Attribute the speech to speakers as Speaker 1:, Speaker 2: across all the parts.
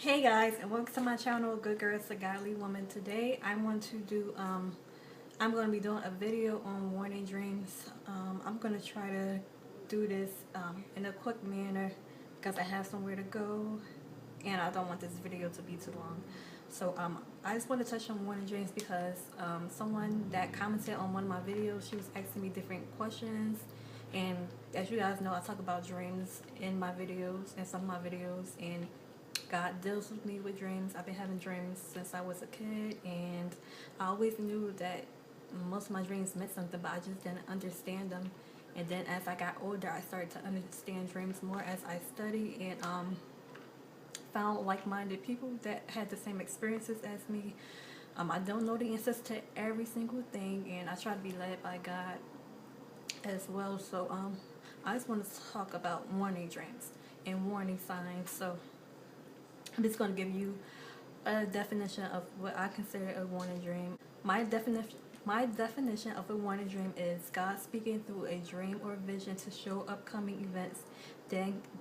Speaker 1: Hey guys, and welcome to my channel, Good Girls to Godly Woman. Today I want to do I'm going to be doing a video on warning dreams. I'm going to try to do this in a quick manner because I have somewhere to go and I don't want this video to be too long. So I just want to touch on warning dreams because someone that commented on one of my videos, she was asking me different questions, and as you guys know, I talk about dreams in my videos, in some of my videos, and God deals with me with dreams. I've been having dreams since I was a kid, and I always knew that most of my dreams meant something, but I just didn't understand them. And then as I got older, I started to understand dreams more as I studied and found like-minded people that had the same experiences as me. I don't know the answers to every single thing, and I try to be led by God as well. So I just want to talk about warning dreams and warning signs. So I'm just going to give you a definition of what I consider a warning dream. My definition of a warning dream is God speaking through a dream or vision to show upcoming events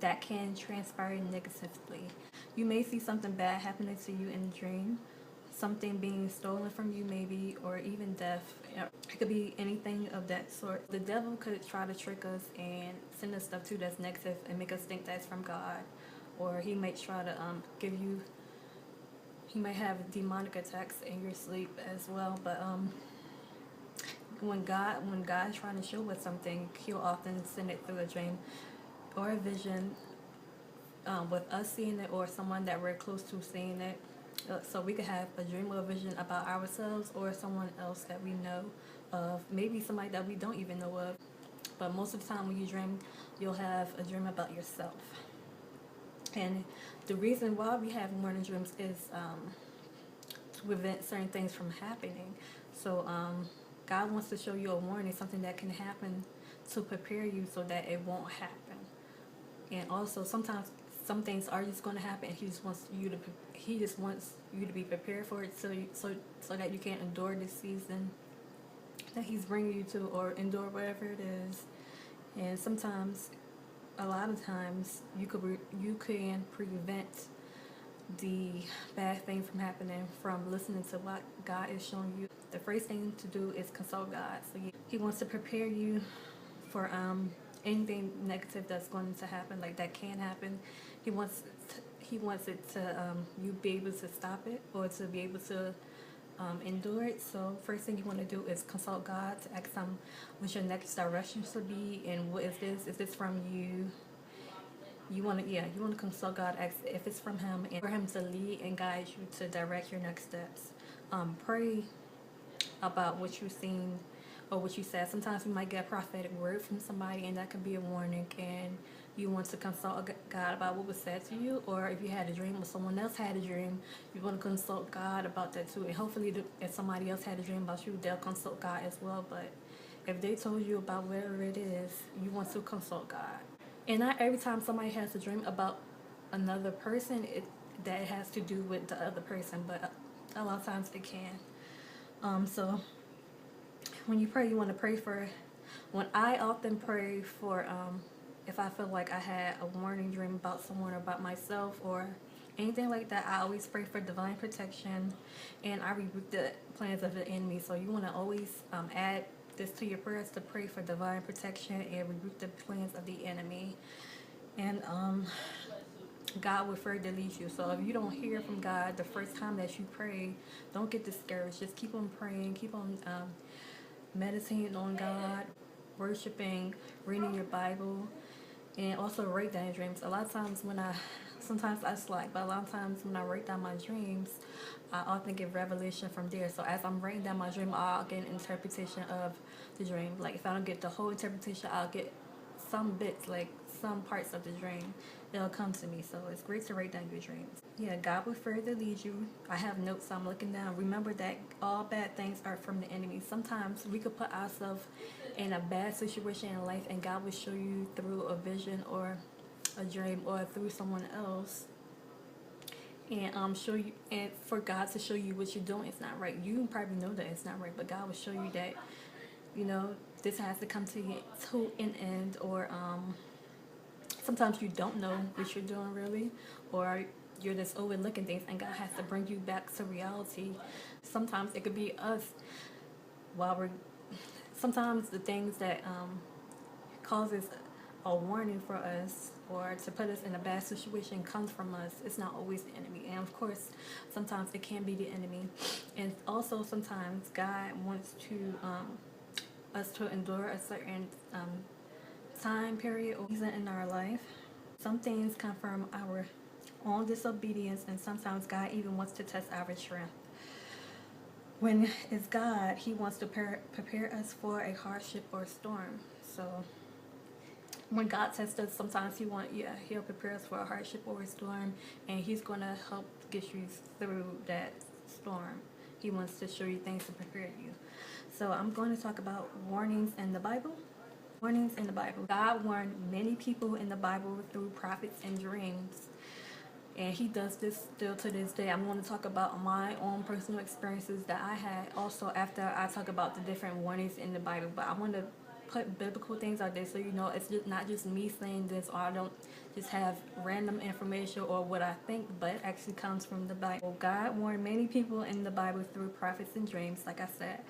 Speaker 1: that can transpire negatively. You may see something bad happening to you in a dream, something being stolen from you maybe, or even death. It could be anything of that sort. The devil could try to trick us and send us stuff too that's negative and make us think that's from God. Or he might try to he might have demonic attacks in your sleep as well. But when God's trying to show us something, he'll often send it through a dream or a vision, with us seeing it or someone that we're close to seeing it. So we could have a dream or a vision about ourselves or someone else that we know of, maybe somebody that we don't even know of. But most of the time when you dream, you'll have a dream about yourself. And the reason why we have warning dreams is to prevent certain things from happening. So God wants to show you a warning, something that can happen, to prepare you so that it won't happen. And also sometimes some things are just going to happen, and he just wants you to be prepared for it, so that you can endure this season that he's bringing you to, or endure whatever it is. And sometimes, a lot of times, you can prevent the bad thing from happening from listening to what God is showing you. The first thing to do is consult God. So he wants to prepare you for anything negative that's going to happen, like that can happen. He wants it to you be able to stop it, or to be able to endure it. So first thing you want to do is consult God to ask him what your next direction should be, and what is this? Is this from you? You want to consult God, ask if it's from him, and for him to lead and guide you to direct your next steps. Pray about what you've seen or what you said. Sometimes you might get a prophetic word from somebody, and that could be a warning, and you want to consult God about what was said to you. Or if you had a dream or someone else had a dream, you want to consult God about that too. And hopefully if somebody else had a dream about you, they'll consult God as well. But if they told you about whatever it is, you want to consult God. And not every time somebody has a dream about another person, that it has to do with the other person, but a lot of times it can. So when you pray, you want to pray for, when I often pray for, if I feel like I had a warning dream about someone or about myself or anything like that, I always pray for divine protection, and I rebuke the plans of the enemy. So you want to always add this to your prayers, to pray for divine protection and rebuke the plans of the enemy. And God will further lead you. So if you don't hear from God the first time that you pray, don't get discouraged. Just keep on praying, keep on meditating on God, worshiping, reading your Bible, and also write down your dreams. A lot of times sometimes I slack, but a lot of times when I write down my dreams, I often get revelation from there. So as I'm writing down my dream, I'll get an interpretation of the dream. Like if I don't get the whole interpretation, I'll get some bits, like some parts of the dream. It'll come to me. So it's great to write down your dreams. Yeah, God will further lead you. I have notes I'm looking down. Remember that all bad things are from the enemy. Sometimes we could put ourselves in a bad situation in life, and God will show you through a vision or a dream or through someone else, and show you, and for God to show you what you're doing is not right. You probably know that it's not right, but God will show you that, this has to come to an end. Or sometimes you don't know what you're doing really, or you're just overlooking things, and God has to bring you back to reality. Sometimes it could be us while we're. Sometimes the things that causes a warning for us or to put us in a bad situation comes from us. It's not always the enemy, and of course, sometimes it can be the enemy, and also sometimes God wants to us to endure a certain time period or season in our life. Some things come from our own disobedience, and sometimes God even wants to test our strength. When it's God, He wants to prepare us for a hardship or a storm. So when God tests us, sometimes He'll prepare us for a hardship or a storm, and He's gonna help get you through that storm. He wants to show you things to prepare you. So I'm going to talk about warnings in the Bible. Warnings in the Bible. God warned many people in the Bible through prophets and dreams. And He does this still to this day. I'm going to talk about my own personal experiences that I had also after I talk about the different warnings in the Bible. But I want to put biblical things out there so you know it's just not just me saying this, or I don't just have random information or what I think, but it actually comes from the Bible. God warned many people in the Bible through prophets and dreams. Like I said,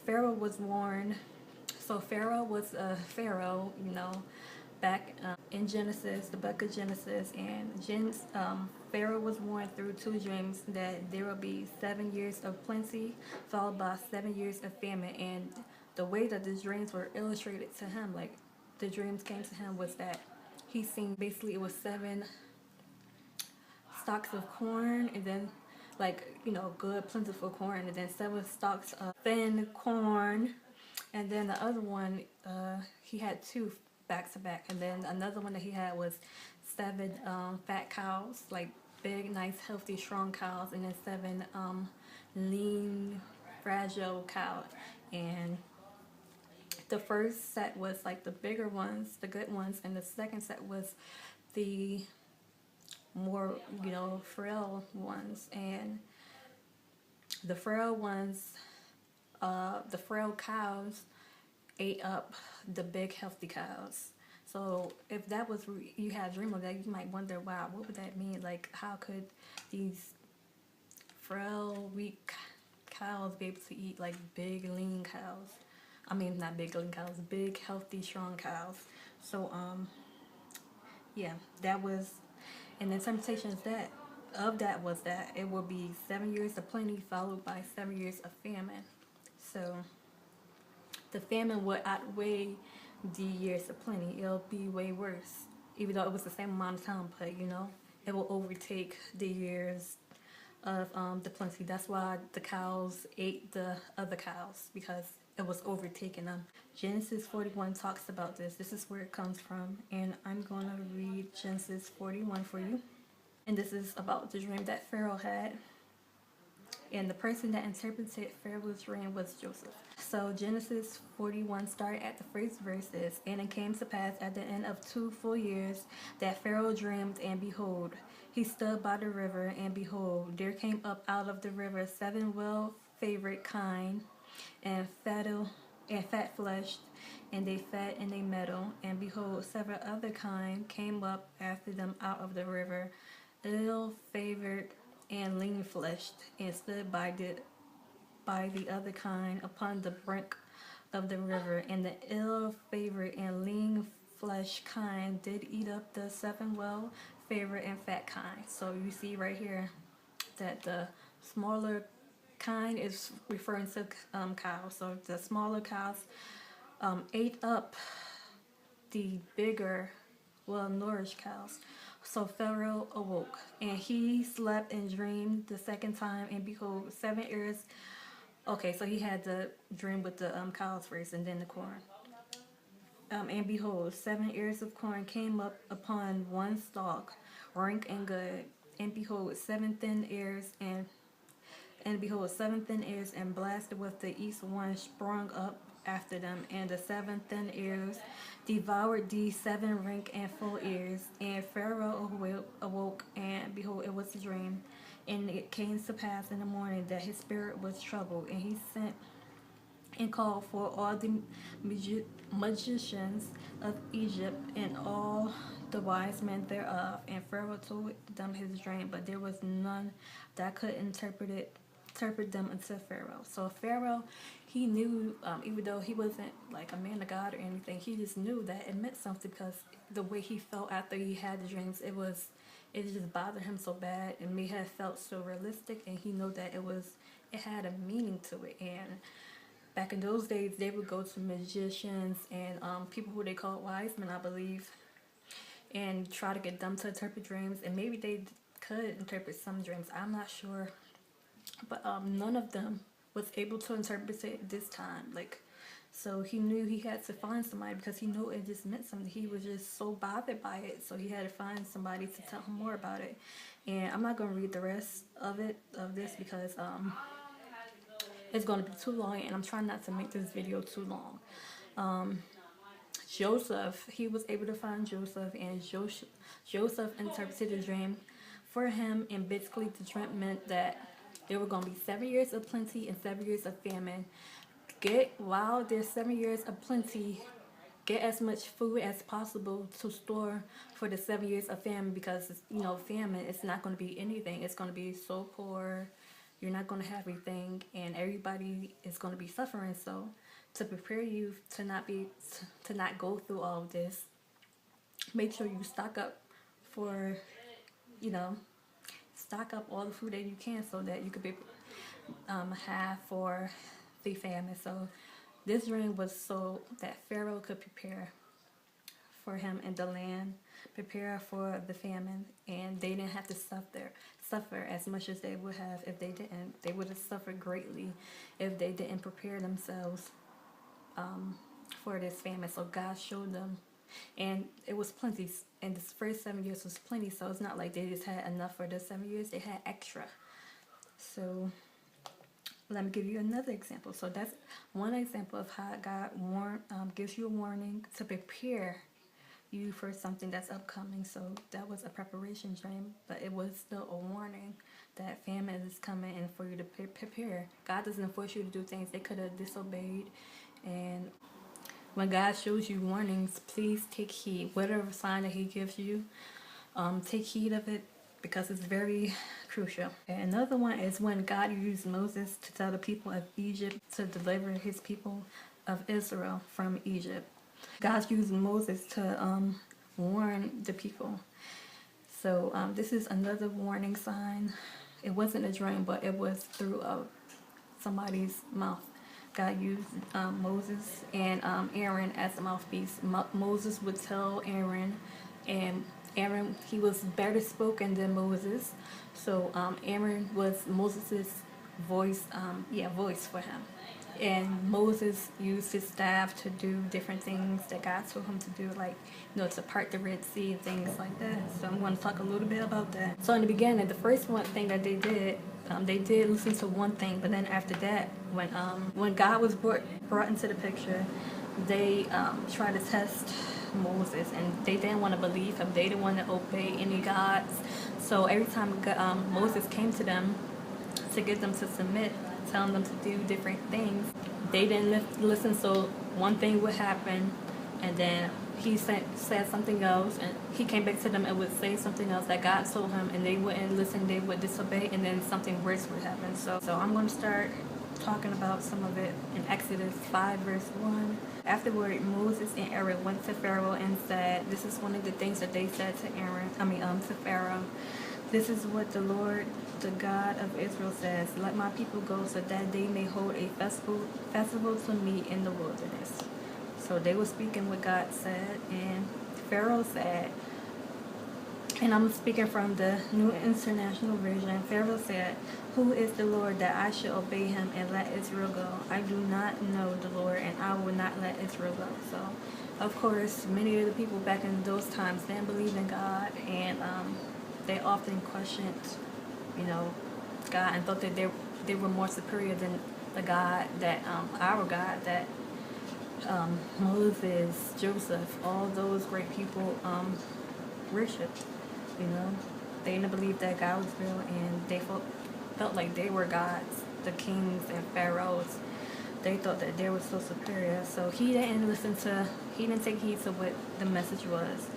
Speaker 1: Pharaoh was warned. So Pharaoh was a Pharaoh, back in Genesis, the book of Genesis, and Pharaoh was warned through two dreams that there will be 7 years of plenty, followed by 7 years of famine. And the way that the dreams were illustrated to him, like the dreams came to him, was that he seen basically it was 7 stalks of corn, and then good plentiful corn, and then 7 stalks of thin corn, and then the other one he had 2 back to back, and then another one that he had was 7 fat cows, like big, nice, healthy, strong cows, and then 7 lean, fragile cows. And the first set was like the bigger ones, the good ones, and the second set was the more frail ones. And the frail ones, the frail cows ate up the big healthy cows. So if that was you had a dream of that, you might wonder, wow, what would that mean? Like, how could these frail, weak cows be able to eat like big, lean cows? I mean, not big, lean cows, big, healthy, strong cows. So yeah, that was, and the interpretation of that was that it will be 7 years of plenty followed by 7 years of famine. So the famine would outweigh the years of plenty. It'll be way worse, even though it was the same amount of time. But it will overtake the years of the plenty. That's why the cows ate the other cows, because it was overtaking them. Genesis 41 talks about this. This is where it comes from, and I'm going to read Genesis 41 for you. And this is about the dream that Pharaoh had. And the person that interpreted Pharaoh's dream was Joseph. So Genesis 41 started at the first verses. And it came to pass at the end of 2 full years that Pharaoh dreamed, and behold, he stood by the river, and behold, there came up out of the river 7 well-favored kine, and fat-fleshed, and they fat and they metal. And behold, several other kine came up after them out of the river, ill-favored and lean-fleshed, and stood by the other kind upon the brink of the river. And the ill-favored and lean-fleshed kind did eat up the 7 well-favored and fat kind. So you see right here that the smaller kind is referring to cows. So the smaller cows ate up the bigger, well-nourished cows. So Pharaoh awoke, and he slept and dreamed the second time, and behold, 7 ears. Okay, so he had the dream with the cows first, and then the corn. And behold, 7 ears of corn came up upon one stalk, rank and good. And behold, 7 thin ears, and behold, 7 thin ears, and blasted with the east one sprung up after them, and the 7 thin ears devoured these 7 rank and full ears. And Pharaoh awoke, and behold, it was a dream. And it came to pass in the morning that his spirit was troubled, and he sent and called for all the magicians of Egypt and all the wise men thereof, and Pharaoh told them his dream, but there was none that could interpret them unto Pharaoh. So Pharaoh, he knew, even though he wasn't like a man of God or anything, he just knew that it meant something, because the way he felt after he had the dreams, it just bothered him so bad, and me had felt so realistic, and he knew that it had a meaning to it. And back in those days, they would go to magicians and people who they called wise men, I believe, and try to get them to interpret dreams. And maybe they could interpret some dreams, I'm not sure, but none of them was able to interpret it this time. Like, so he knew he had to find somebody, because he knew it just meant something. He was just so bothered by it, so he had to find somebody to tell him more about it. And I'm not going to read the rest of this, because it's going to be too long, and I'm trying not to make this video too long. Joseph, he was able to find Joseph, and Joseph interpreted the dream for him, and basically the dream meant that there were going to be 7 years of plenty and 7 years of famine. While there's 7 years of plenty, get as much food as possible to store for the 7 years of famine, because famine, it's not going to be anything. It's going to be so poor, you're not going to have anything, and everybody is going to be suffering. So to prepare you to not go through all of this, make sure you stock up for, stock up all the food that you can, so that you could be have for the famine. So this dream was so that Pharaoh could prepare for him in the land, prepare for the famine, and they didn't have to suffer as much as they would have if they didn't. They would have suffered greatly if they didn't prepare themselves for this famine. So God showed them, and it was plenty. And this first 7 years was plenty, so it's not like they just had enough for the 7 years. They had extra. So let me give you another example. So that's one example of how God gives you a warning to prepare you for something that's upcoming. So that was a preparation dream, but it was still a warning that famine is coming, and for you to prepare. God doesn't force you to do things. They could have disobeyed. And when God shows you warnings, please take heed. Whatever sign that he gives you, take heed of it, because it's very crucial. And another one is when God used Moses to tell the people of Egypt to deliver his people of Israel from Egypt. God used Moses to warn the people. So this is another warning sign. It wasn't a dream, but it was through somebody's mouth. God used Moses and Aaron as the mouthpiece. Moses would tell Aaron, and Aaron, he was better spoken than Moses. So Aaron was Moses' voice for him. And Moses used his staff to do different things that God told him to do, like, to part the Red Sea and things like that. So I'm going to talk a little bit about that. So in the beginning, the first one thing that they did listen to one thing, but then after that, when God was brought into the picture, they tried to test Moses, and they didn't want to believe him. They didn't want to obey any gods. So every time Moses came to them to get them to submit, telling them to do different things, they didn't listen. So one thing would happen, and then he said something else, and he came back to them and would say something else that God told him, and they wouldn't listen. They would disobey, and then something worse would happen. So I'm going to start talking about some of it in Exodus 5 verse 1. Afterward, Moses and Aaron went to Pharaoh and said, this is one of the things that they said to Pharaoh. This is what the Lord, the God of Israel says, let my people go so that they may hold a festival to me in the wilderness. So they were speaking what God said, and Pharaoh said, and I'm speaking from the New International Version. Pharaoh said, who is the Lord that I should obey him and let Israel go? I do not know the Lord, and I will not let Israel go. So, of course, many of the people back in those times didn't believe in God, and they often questioned, God, and thought that they were more superior than the God that, our God, that Moses, Joseph, all those great people worshipped. They didn't believe that God was real, and they felt like they were gods, the kings and pharaohs. They thought that they were so superior. So he didn't take heed to what the message was.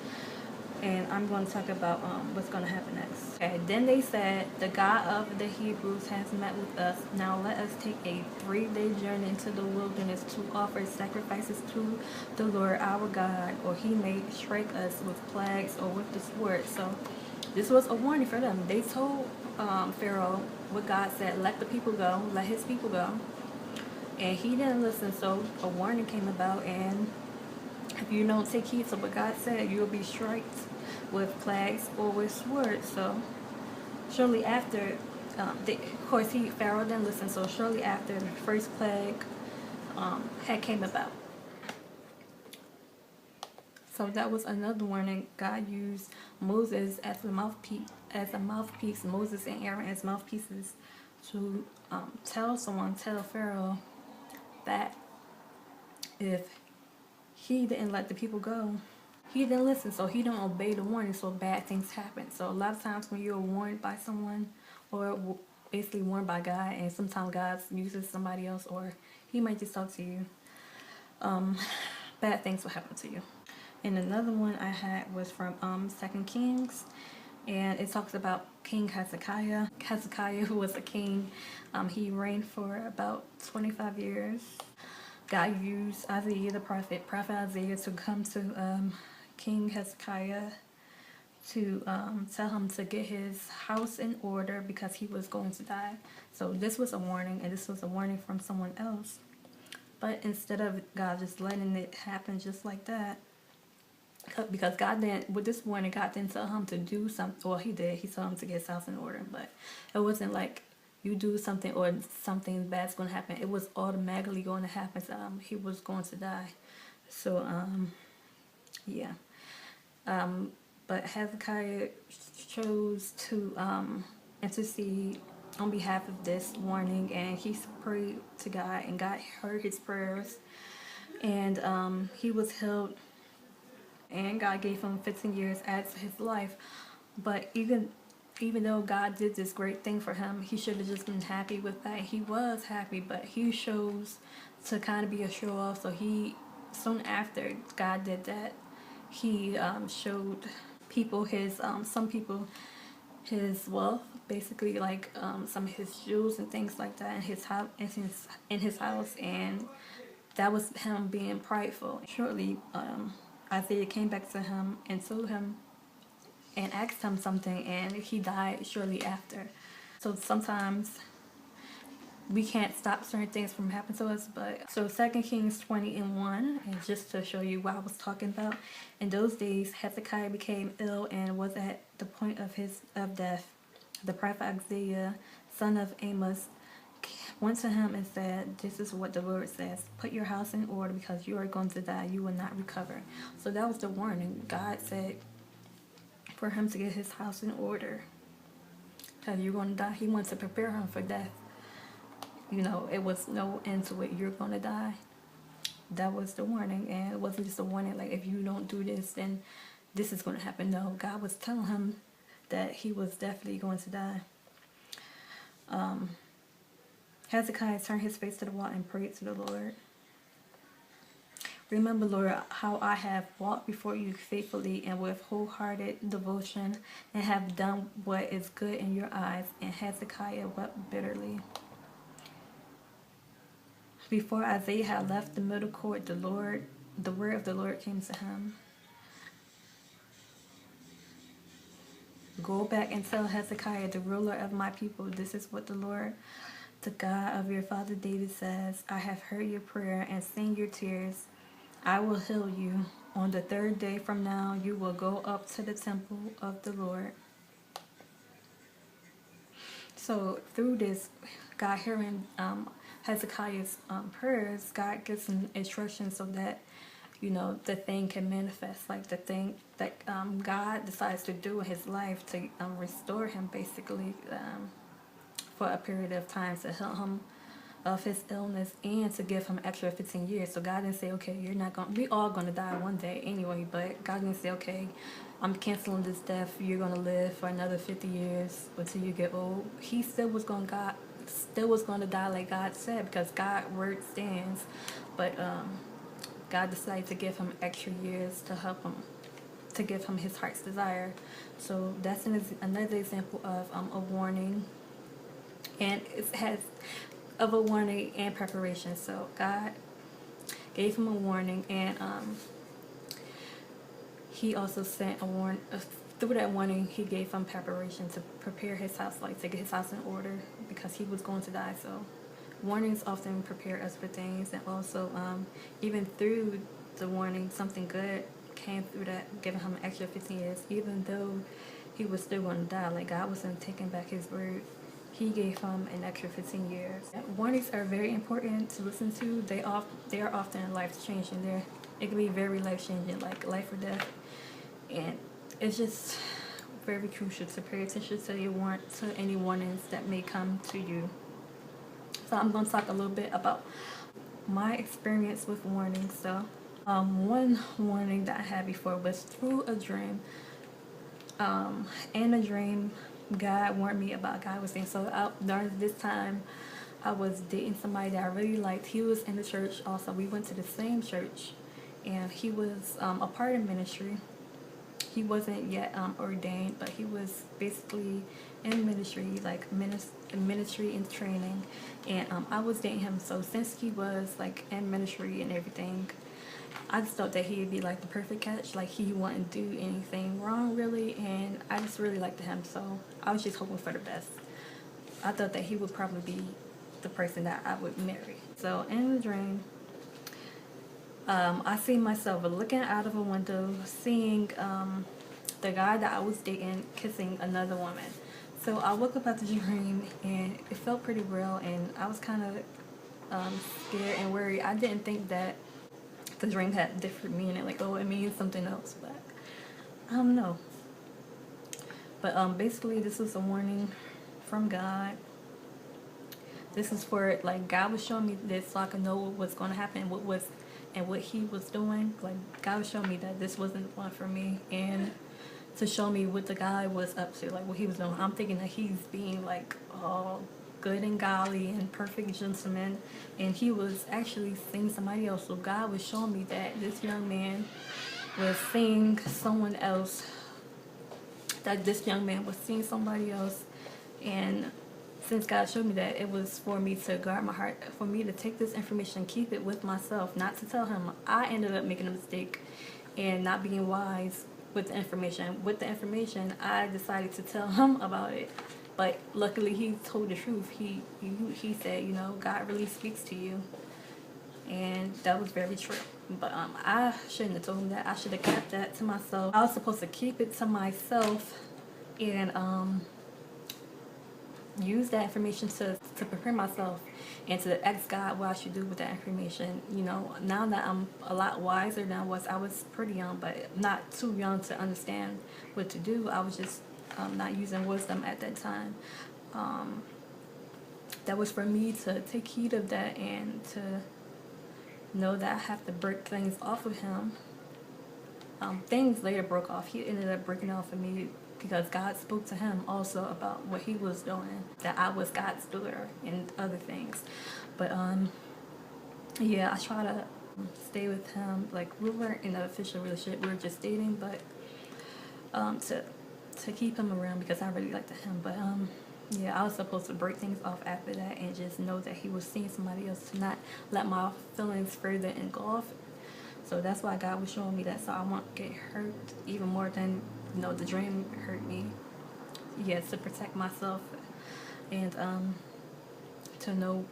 Speaker 1: and I'm going to talk about what's going to happen next. Okay, then they said, the God of the Hebrews has met with us. Now let us take a 3-day journey into the wilderness to offer sacrifices to the Lord our God, or he may strike us with plagues or with the sword. So this was a warning for them. They told Pharaoh what God said, let the people go, let his people go. And he didn't listen, so a warning came about, and if you don't take heed to what God said, you'll be struck with plagues or with swords. So shortly after, of course, Pharaoh didn't listen. So shortly after, the first plague had came about. So that was another warning. God used Moses as a mouthpiece. Moses and Aaron as mouthpieces to tell Pharaoh that if he didn't let the people go, he didn't listen, so he don't obey the warning, so bad things happen. So a lot of times when you're warned by someone, or basically warned by God, and sometimes God uses somebody else, or he might just talk to you, bad things will happen to you. And another one I had was from 2 Kings, and it talks about King Hezekiah. Hezekiah, who was a king, he reigned for about 25 years. God used Isaiah the prophet Isaiah, to come to King Hezekiah to tell him to get his house in order because he was going to die. So this was a warning, and this was a warning from someone else. But instead of God just letting it happen just like that, because God didn't, with this warning, God didn't tell him to do something. Well, he did. He told him to get his house in order, but it wasn't like you do something or something bad's going to happen. It was automatically going to happen. So, he was going to die. So, yeah. But Hezekiah chose to intercede on behalf of this warning, and he prayed to God, and God heard his prayers, and he was healed, and God gave him 15 years as his life. But even though God did this great thing for him, he should have just been happy with that. He was happy, but he chose to kind of be a show off. So he, soon after God did that, he showed people some people his wealth, basically, like some of his jewels and things like that in his house, and that was him being prideful. Shortly, Isaiah came back to him and told him and asked him something, and he died shortly after. So sometimes we can't stop certain things from happening to us. But so 2 Kings 20:1, and just to show you what I was talking about, in those days Hezekiah became ill and was at the point of death. The prophet Isaiah, son of Amos, went to him and said, this is what the Lord says, put your house in order because you are going to die, you will not recover. So that was the warning. God said for him to get his house in order because you're going to die. He wanted to prepare him for death. You know, it was no end to it. You're going to die. That was the warning. And it wasn't just a warning like, if you don't do this, then this is going to happen. No, God was telling him that he was definitely going to die. Hezekiah turned his face to the wall and prayed to the Lord. Remember, Lord, how I have walked before you faithfully and with wholehearted devotion, and have done what is good in your eyes. And Hezekiah wept bitterly. Before Isaiah had left the middle court, the word of the Lord came to him. Go back and tell Hezekiah, the ruler of my people, this is what the Lord, the God of your father David says. I have heard your prayer and seen your tears. I will heal you. On the 3rd day from now, you will go up to the temple of the Lord. So through this, God hearing Hezekiah's prayers, God gives him instructions so that, you know, the thing can manifest, like the thing that God decides to do in his life to restore him, basically, for a period of time, to heal him of his illness and to give him extra 15 years. So God didn't say, okay, you're not going, we all going to die one day anyway, but God didn't say, okay, I'm canceling this death, you're going to live for another 50 years until you get old. He still was going to die like God said, because God's word stands. But God decided to give him extra years to help him. to give him his heart's desire. So that's another example of a warning, and it has of a warning and preparation. So God gave him a warning, and he also sent a warn. Through that warning, he gave him preparation to prepare his house, like to get his house in order, because he was going to die. So warnings often prepare us for things, and also even through the warning, something good came through that, giving him an extra 15 years, even though he was still going to die. Like, God wasn't taking back his word. He gave him an extra 15 years. Warnings are very important to listen to. They are often life-changing. It can be very life-changing, like life or death. And it's just very crucial to pay attention to any warnings that may come to you. So I'm going to talk a little bit about my experience with warnings. So one warning that I had before was through a dream. In a dream, God warned me about God was saying. So during this time, I was dating somebody that I really liked. He was in the church also. We went to the same church, and he was a part of ministry. He wasn't yet ordained, but he was basically in ministry, like ministry and training. And I was dating him. So since he was like in ministry and everything, I just thought that he'd be like the perfect catch. Like, he wouldn't do anything wrong really, and I just really liked him. So I was just hoping for the best. I thought that he would probably be the person that I would marry. So in the dream, I see myself looking out of a window, seeing the guy that I was dating kissing another woman. So I woke up out the dream, and it felt pretty real, and I was kind of scared and worried. I didn't think that the dream had different meaning, like, oh, it means something else, but I don't know. But basically, this was a warning from God. This is for, like, God was showing me this so I could know what was going to happen, what he was doing. Like, God was showing me that this wasn't one for me, and to show me what the guy was up to, like what he was doing. I'm thinking that he's being like all good and godly and perfect gentleman, and he was actually seeing somebody else. So God was showing me that this young man was seeing someone else, that this young man was seeing somebody else. And since God showed me that, it was for me to guard my heart, for me to take this information and keep it with myself, not to tell him. I ended up making a mistake and not being wise with the information. With the information, I decided to tell him about it. But luckily, he told the truth. He said, you know, God really speaks to you. And that was very true. But I shouldn't have told him that. I should have kept that to myself. I was supposed to keep it to myself and use that information to prepare myself and to ask God what I should do with that information. You know, now that I'm a lot wiser than I was pretty young, but not too young to understand what to do. I was just not using wisdom at that time. That was for me to take heed of that and to know that I have to break things off of him. Things later broke off. He ended up breaking off of me because God spoke to him also about what he was doing, that I was God's daughter and other things. But yeah, I try to stay with him. Like, we weren't in an official relationship, we were just dating, but to keep him around because I really liked him. But yeah, I was supposed to break things off after that and just know that he was seeing somebody else, to not let my feelings further engulf. So that's why God was showing me that, so I won't get hurt even more than, you know, the dream hurt me. Yeah, to protect myself and to know,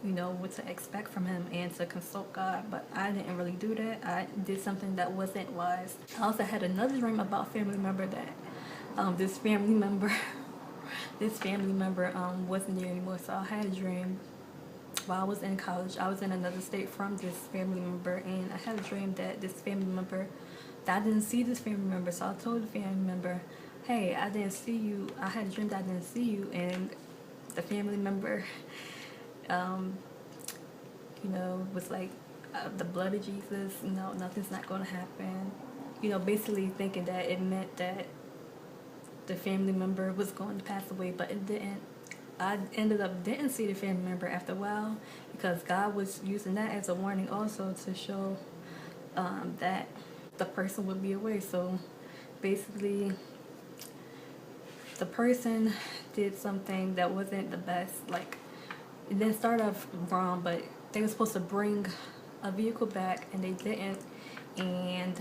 Speaker 1: you know, what to expect from him and to consult God. But I didn't really do that. I did something that wasn't wise. I also had another dream about family member that this family member wasn't there anymore. So I had a dream while I was in college. I was in another state from this family member, and I had a dream that this family member, that I didn't see this family member. So I told the family member, hey, I didn't see you. I had a dream that I didn't see you. And the family member, you know, was like, the blood of Jesus, you know, nothing's not going to happen. You know, basically thinking that it meant that the family member was going to pass away, but it didn't. I ended up didn't see the family member after a while because God was using that as a warning also to show that the person would be away. So basically the person did something that wasn't the best. Like, it didn't start off wrong, but they were supposed to bring a vehicle back and they didn't. And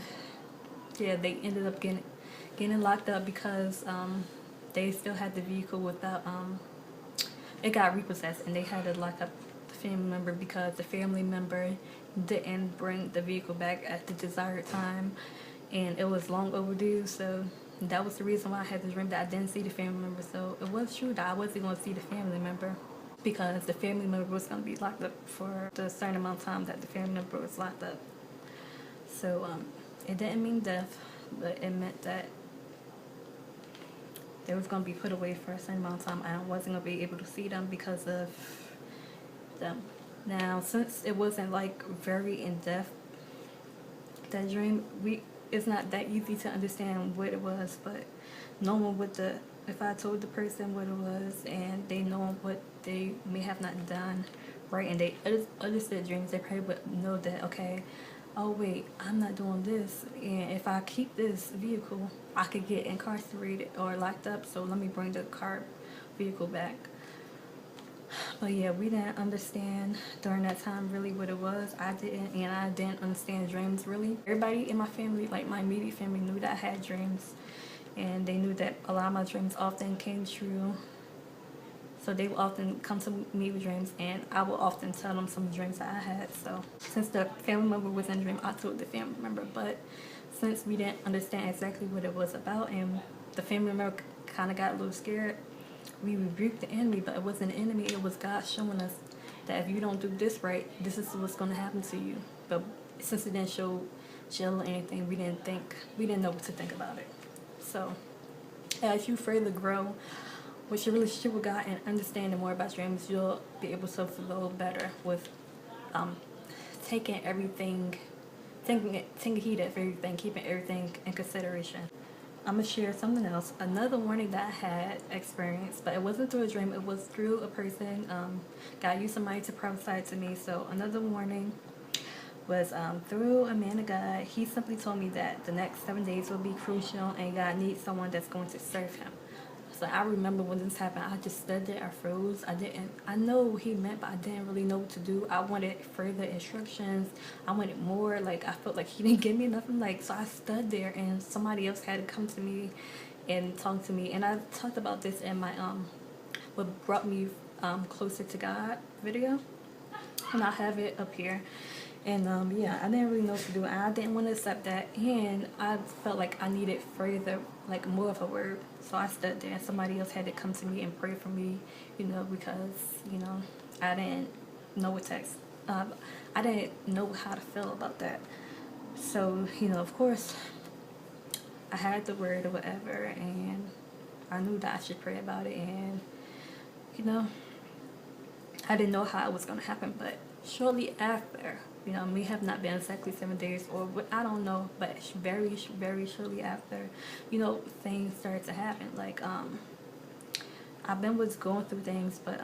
Speaker 1: yeah, they ended up getting locked up because they still had the vehicle without it got repossessed, and they had to lock up the family member because the family member didn't bring the vehicle back at the desired time, and it was long overdue. So that was the reason why I had the dream that I didn't see the family member. So it was true that I wasn't going to see the family member because the family member was going to be locked up for the certain amount of time that the family member was locked up. So it didn't mean death, but it meant that they was going to be put away for a certain amount of time. I wasn't going to be able to see them because of them. Now, since it wasn't like very in depth, that dream, it's not that easy to understand what it was, but knowing if I told the person what it was and they know what they may have not done right, and they understood dreams, they probably would know that, okay, oh wait, I'm not doing this, and if I keep this vehicle, I could get incarcerated or locked up, so let me bring the vehicle back. But yeah, we didn't understand during that time really what it was. I didn't understand dreams really. Everybody in my family, like my immediate family, knew that I had dreams, and they knew that a lot of my dreams often came true. So they would often come to me with dreams, and I would often tell them some dreams that I had. So since the family member was in the dream, I told the family member. But since we didn't understand exactly what it was about, and the family member kind of got a little scared, we rebuked the enemy. But it wasn't an enemy; it was God showing us that if you don't do this right, this is what's going to happen to you. But since it didn't show jail or anything, we didn't know what to think about it. So as you further grow with your relationship with God and understanding more about dreams, you'll be able to flow better with taking heed of everything, keeping everything in consideration. I'm going to share something else. Another warning that I had experienced, but it wasn't through a dream, it was through a person. God used somebody to prophesy to me. So another warning was through a man of God. He simply told me that the next 7 days will be crucial and God needs someone that's going to serve him. So I remember when this happened, I just stood there, I froze. I know what he meant, but I didn't really know what to do. I wanted further instructions. I wanted more. Like, I felt like he didn't give me nothing. Like, so I stood there, and somebody else had to come to me and talk to me. And I talked about this in my what brought me closer to God video, and I have it up here. And yeah, I didn't really know what to do, and I didn't want to accept that, and I felt like I needed further, like more of a word. So I stood there, and somebody else had to come to me and pray for me, because I didn't know what text. I didn't know how to feel about that. So of course, I had the word or whatever, and I knew that I should pray about it, and I didn't know how it was going to happen, but shortly after, we have not been exactly 7 days, or I don't know, but very, very shortly after, things started to happen. Like, I've been going through things, but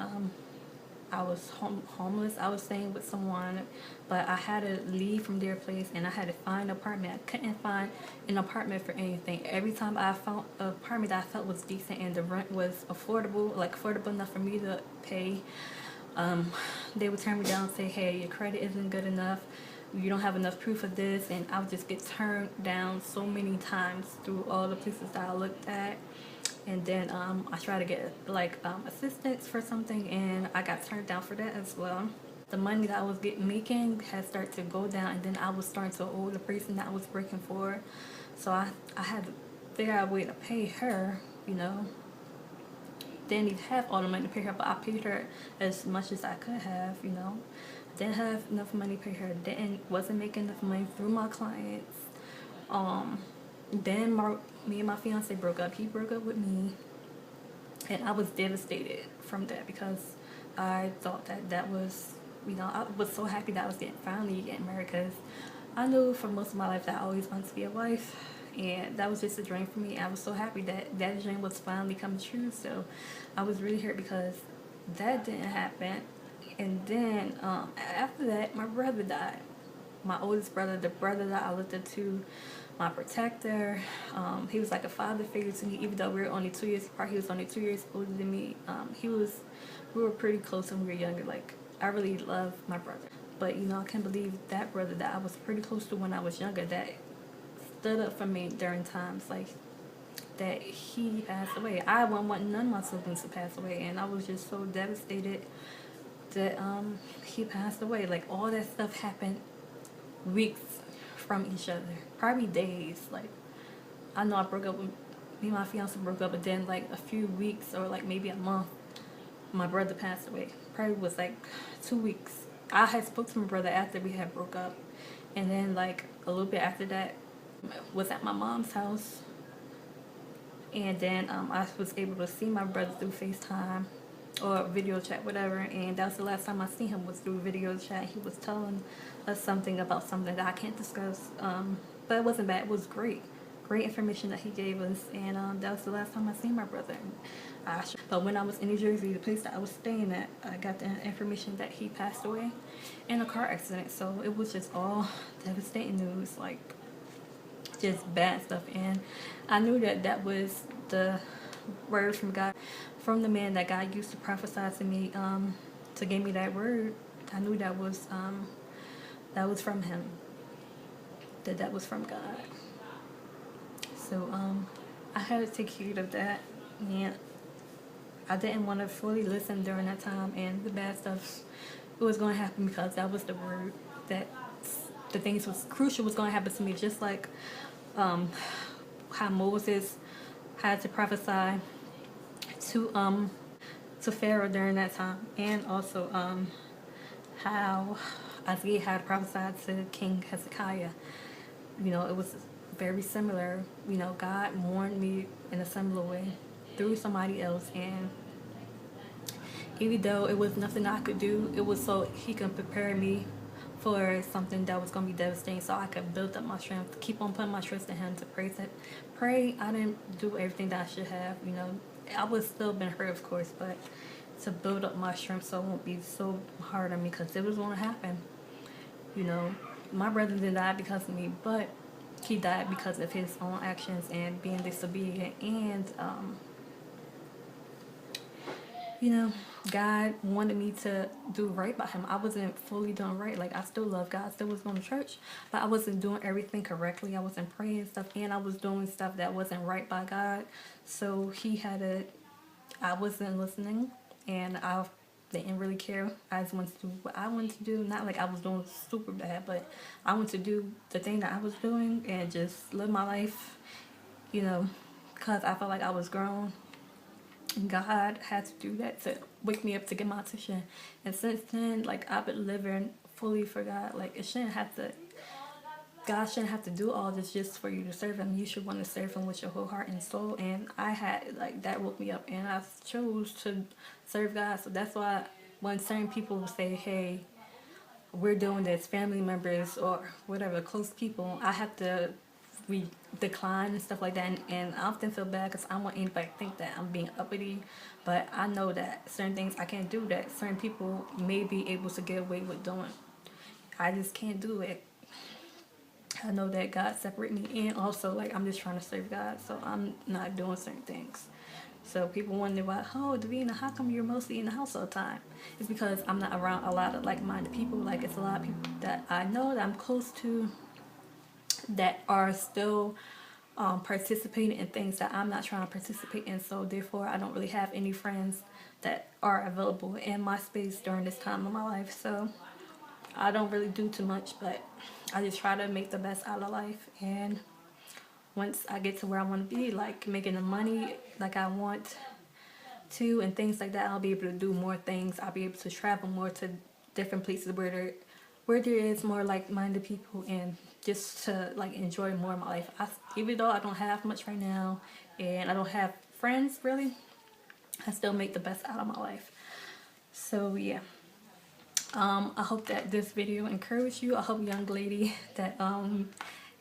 Speaker 1: I was homeless. I was staying with someone, but I had to leave from their place, and I had to find an apartment. I couldn't find an apartment for anything. Every time I found an apartment that I felt was decent and the rent was affordable, like affordable enough for me to pay, they would turn me down and say, hey, your credit isn't good enough, you don't have enough proof of this, and I would just get turned down so many times through all the places that I looked at. And then I tried to get assistance for something, and I got turned down for that as well. The money that I was making had started to go down, and then I was starting to owe the person that I was working for, so I had to figure out a way to pay her, Didn't even have all the money to pay her, but I paid her as much as I could have, Didn't have enough money to pay her. Wasn't making enough money through my clients. Then me and my fiance broke up. He broke up with me, and I was devastated from that because I thought that was, I was so happy that I was finally getting married, because I knew for most of my life that I always wanted to be a wife. And that was just a dream for me. I was so happy that dream was finally coming true. So I was really hurt because that didn't happen. And then after that, my brother died. My oldest brother, the brother that I looked up to my protector. He was like a father figure to me, even though we were only 2 years apart. He was only 2 years older than me. We were pretty close when we were younger. Like, I really love my brother. But, you know, I can't believe that brother that I was pretty close to when I was younger, that stood up for me during times like that, he passed away. I wouldn't want none of my siblings to pass away, and I was just so devastated that he passed away. Like, all that stuff happened weeks from each other, probably days. Like, I know I broke up with me and my fiance broke up, but then like a few weeks or like maybe a month, my brother passed away. Probably was like 2 weeks. I had spoke to my brother after we had broke up, and then like a little bit after that, was at my mom's house, and then I was able to see my brother through FaceTime or video chat, whatever, and that was the last time I seen him, was through video chat. He was telling us something about something that I can't discuss, but it wasn't bad. It was great information that he gave us, and that was the last time I seen my brother. But when I was in New Jersey, the place that I was staying at, I got the information that he passed away in a car accident. So it was just all devastating news, like just bad stuff. And I knew that that was the word from God, from the man that God used to prophesy to me, to give me that word. I knew that was from him, that was from God. So I had to take heed of that, and I didn't want to fully listen during that time, and the bad stuff, it was going to happen because that was the word, that the things was crucial was going to happen to me, just like how Moses had to prophesy to Pharaoh during that time, and also how Isaiah had prophesied to King Hezekiah. You know, it was very similar. You know, God warned me in a similar way through somebody else, and even though it was nothing I could do, it was so he can prepare me for something that was going to be devastating, so I could build up my strength, keep on putting my trust in him, to pray. I didn't do everything that I should have, you know. I would still been hurt, of course, but to build up my strength so it won't be so hard on me, because it was going to happen. You know, my brother didn't die because of me, but he died because of his own actions and being disobedient, and you know, God wanted me to do right by him. I wasn't fully doing right. Like, I still love God, still was going to church, but I wasn't doing everything correctly. I wasn't praying stuff, and I was doing stuff that wasn't right by God. So I wasn't listening, and I didn't really care. I just wanted to do what I wanted to do. Not like I was doing super bad, but I wanted to do the thing that I was doing and just live my life, you know, because I felt like I was grown. God had to do that to wake me up, to get my attention. And since then, like, I've been living fully for God. Like, God shouldn't have to do all this just for you to serve him. You should want to serve him with your whole heart and soul. And I had, like, that woke me up, and I chose to serve God. So that's why when certain people say, hey, we're doing this, family members or whatever, close people, I have to decline and stuff like that, and I often feel bad because I don't want anybody to think that I'm being uppity, but I know that certain things I can't do that certain people may be able to get away with doing. I just can't do it. I know that God separated me, and also, like, I'm just trying to serve God, so I'm not doing certain things. So people wonder why, oh, Davina, how come you're mostly in the house all the time? It's because I'm not around a lot of like-minded people. Like, it's a lot of people that I know, that I'm close to, that are still participating in things that I'm not trying to participate in. So therefore, I don't really have any friends that are available in my space during this time of my life. So I don't really do too much, but I just try to make the best out of life. And once I get to where I want to be, like making the money like I want to and things like that, I'll be able to do more things. I'll be able to travel more to different places where there is more like-minded people, and just to like enjoy more of my life. Even though I don't have much right now and I don't have friends really, I still make the best out of my life. So yeah, I hope that this video encouraged you. I hope, young lady, that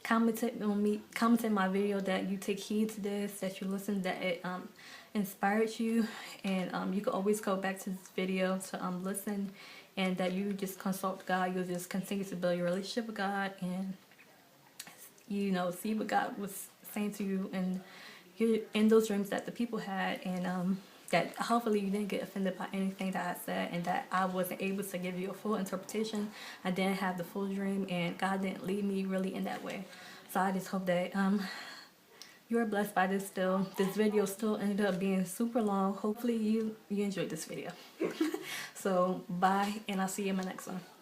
Speaker 1: commented my video, that you take heed to this, that you listen, that it inspired you, and you can always go back to this video to listen, and that you just consult God. You'll just continue to build your relationship with God, and you know, see what God was saying to you and in those dreams that the people had, and that hopefully you didn't get offended by anything that I said, and that I wasn't able to give you a full interpretation. I didn't have the full dream, and God didn't lead me really in that way. So I just hope that you are blessed by this still. This video still ended up being super long. Hopefully you enjoyed this video. So bye, and I'll see you in my next one.